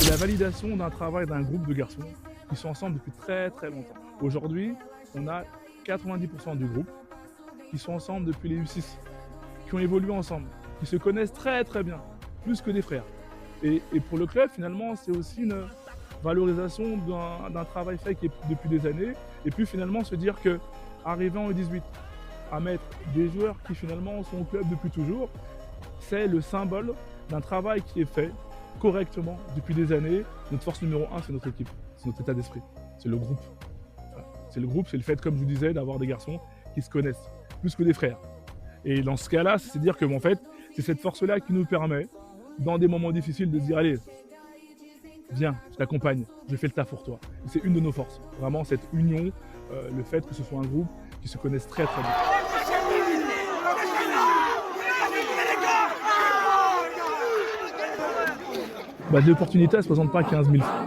la validation d'un travail d'un groupe de garçons qui sont ensemble depuis très très longtemps. Aujourd'hui, on a 90% du groupe qui sont ensemble depuis les U6, qui ont évolué ensemble, qui se connaissent très très bien, plus que des frères. Et pour le club, finalement, c'est aussi une valorisation d'un travail fait qui est depuis des années, et puis finalement se dire que arriver en U18 à mettre des joueurs qui finalement sont au club depuis toujours, c'est le symbole d'un travail qui est fait correctement depuis des années. Notre force numéro un, c'est notre équipe, c'est notre état d'esprit, c'est le groupe. Voilà. C'est le groupe, c'est le fait, comme je vous disais, d'avoir des garçons qui se connaissent, plus que des frères. Et dans ce cas-là, c'est dire que en fait, c'est cette force-là qui nous permet, dans des moments difficiles, de se dire allez, viens, je t'accompagne, je fais le taf pour toi. C'est une de nos forces, vraiment cette union, le fait que ce soit un groupe qui se connaisse très très bien. Bah, l'opportunité, elle ne se présente pas à 15 000 fois.